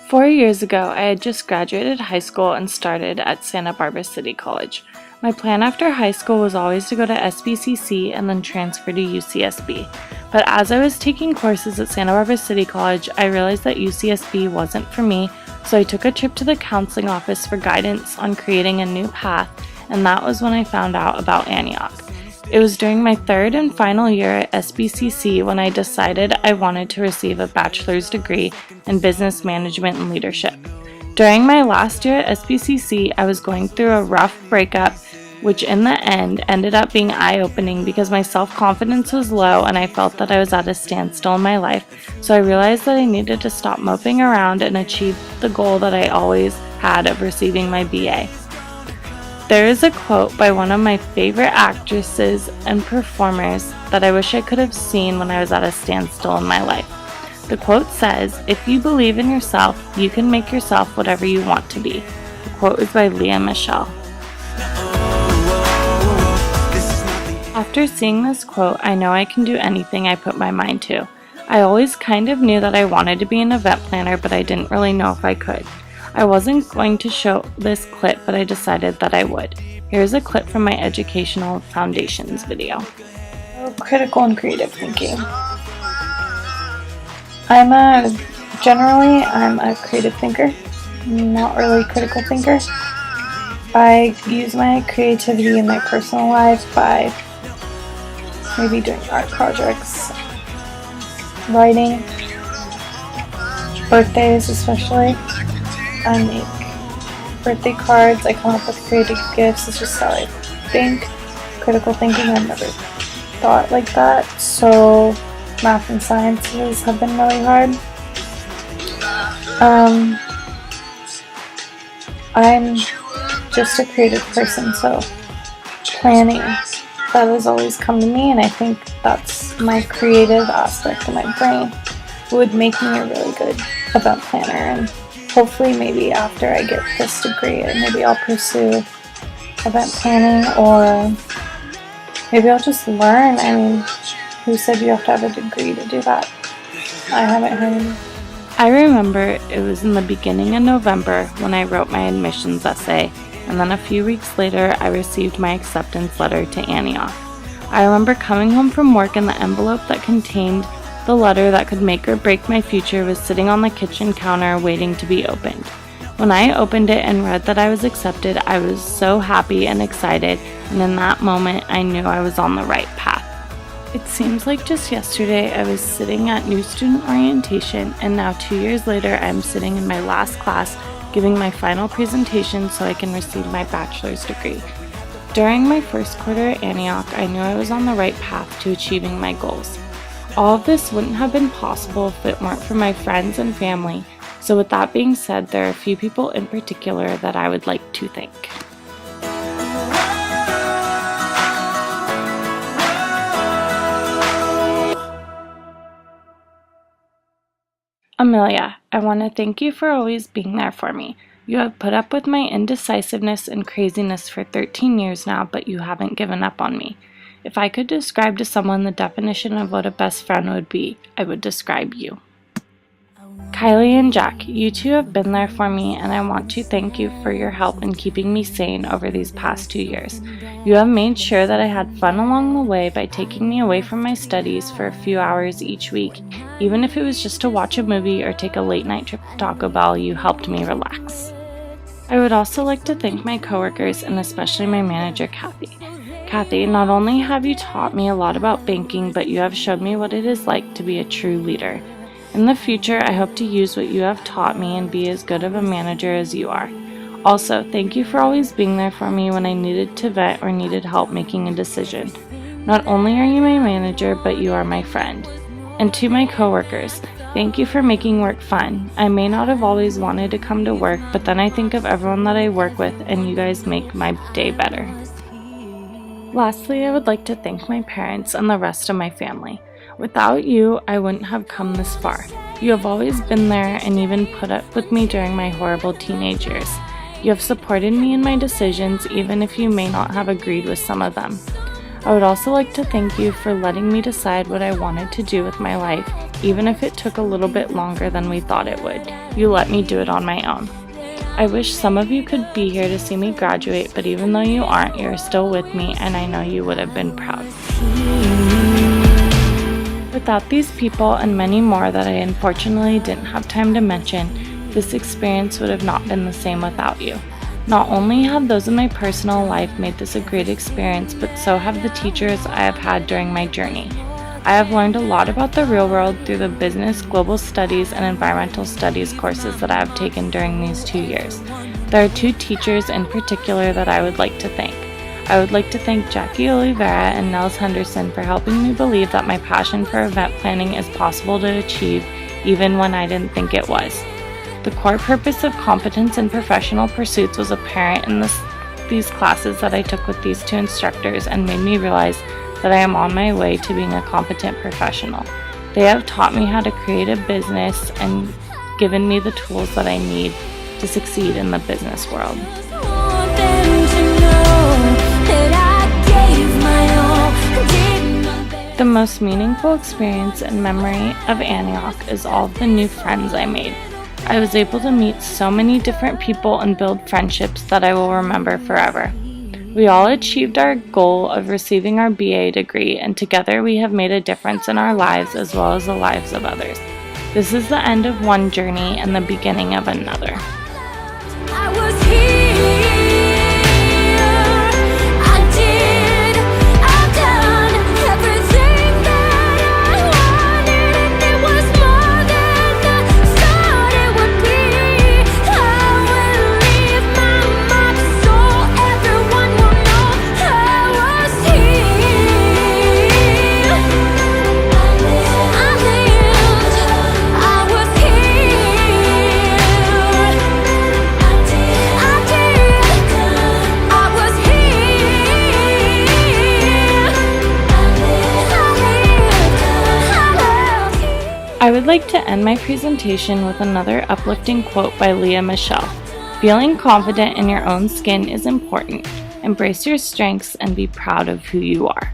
4 years ago, I had just graduated high school and started at Santa Barbara City College. My plan after high school was always to go to SBCC and then transfer to UCSB. But as I was taking courses at Santa Barbara City College, I realized that UCSB wasn't for me, so I took a trip to the counseling office for guidance on creating a new path, and that was when I found out about Antioch. It was during my third and final year at SBCC when I decided I wanted to receive a bachelor's degree in business management and leadership. During my last year at SBCC, I was going through a rough breakup, which in the end ended up being eye-opening because my self-confidence was low and I felt that I was at a standstill in my life, so I realized that I needed to stop moping around and achieve the goal that I always had of receiving my BA. There is a quote by one of my favorite actresses and performers that I wish I could have seen when I was at a standstill in my life. The quote says, "If you believe in yourself, you can make yourself whatever you want to be." The quote is by Leah Michelle. After seeing this quote, I know I can do anything I put my mind to. I always kind of knew that I wanted to be an event planner, but I didn't really know if I could. I wasn't going to show this clip, but I decided that I would. Here's a clip from my Educational Foundations video. Critical and creative thinking. I'm a creative thinker, not really a critical thinker. I use my creativity in my personal life by maybe doing art projects, writing, birthdays especially. I make birthday cards, I come up with creative gifts. It's just how I think. Critical thinking, I've never thought like that, so math and sciences have been really hard. I'm just a creative person, so planning, that has always come to me, and I think that's my creative aspect of my brain. It would make me a really good event planner, and hopefully maybe after I get this degree, maybe I'll pursue event planning, or maybe I'll just learn. I mean, who said you have to have a degree to do that? I haven't heard any. I remember it was in the beginning of November when I wrote my admissions essay, and then a few weeks later I received my acceptance letter to Antioch. I remember coming home from work and the envelope that contained the letter that could make or break my future was sitting on the kitchen counter waiting to be opened. When I opened it and read that I was accepted, I was so happy and excited, and in that moment I knew I was on the right path. It seems like just yesterday I was sitting at new student orientation, and now 2 years later I'm sitting in my last class giving my final presentation so I can receive my bachelor's degree. During my first quarter at Antioch, I knew I was on the right path to achieving my goals. All of this wouldn't have been possible if it weren't for my friends and family, so with that being said, there are a few people in particular that I would like to thank. Amelia, I want to thank you for always being there for me. You have put up with my indecisiveness and craziness for 13 years now, but you haven't given up on me. If I could describe to someone the definition of what a best friend would be, I would describe you. Kylie and Jack, you two have been there for me, and I want to thank you for your help in keeping me sane over these past 2 years. You have made sure that I had fun along the way by taking me away from my studies for a few hours each week. Even if it was just to watch a movie or take a late night trip to Taco Bell, you helped me relax. I would also like to thank my coworkers and especially my manager, Kathy. Kathy, not only have you taught me a lot about banking, but you have showed me what it is like to be a true leader. In the future, I hope to use what you have taught me and be as good of a manager as you are. Also, thank you for always being there for me when I needed to vent or needed help making a decision. Not only are you my manager, but you are my friend. And to my coworkers, thank you for making work fun. I may not have always wanted to come to work, but then I think of everyone that I work with, and you guys make my day better. Lastly, I would like to thank my parents and the rest of my family. Without you, I wouldn't have come this far. You have always been there and even put up with me during my horrible teenage years. You have supported me in my decisions, even if you may not have agreed with some of them. I would also like to thank you for letting me decide what I wanted to do with my life, even if it took a little bit longer than we thought it would. You let me do it on my own. I wish some of you could be here to see me graduate, but even though you aren't, you're still with me, and I know you would have been proud. Without these people and many more that I unfortunately didn't have time to mention, this experience would have not been the same without you. Not only have those in my personal life made this a great experience, but so have the teachers I have had during my journey. I have learned a lot about the real world through the business, global studies, and environmental studies courses that I have taken during these 2 years. There are 2 teachers in particular that I would like to thank. I would like to thank Jackie Oliveira and Nels Henderson for helping me believe that my passion for event planning is possible to achieve even when I didn't think it was. The core purpose of competence in professional pursuits was apparent in these classes that I took with these 2 instructors and made me realize that I am on my way to being a competent professional. They have taught me how to create a business and given me the tools that I need to succeed in the business world. The most meaningful experience and memory of Antioch is all of the new friends I made. I was able to meet so many different people and build friendships that I will remember forever. We all achieved our goal of receiving our BA degree, and together we have made a difference in our lives as well as the lives of others. This is the end of one journey and the beginning of another. I would like to end my presentation with another uplifting quote by Leah Michelle. Feeling confident in your own skin is important. Embrace your strengths and be proud of who you are.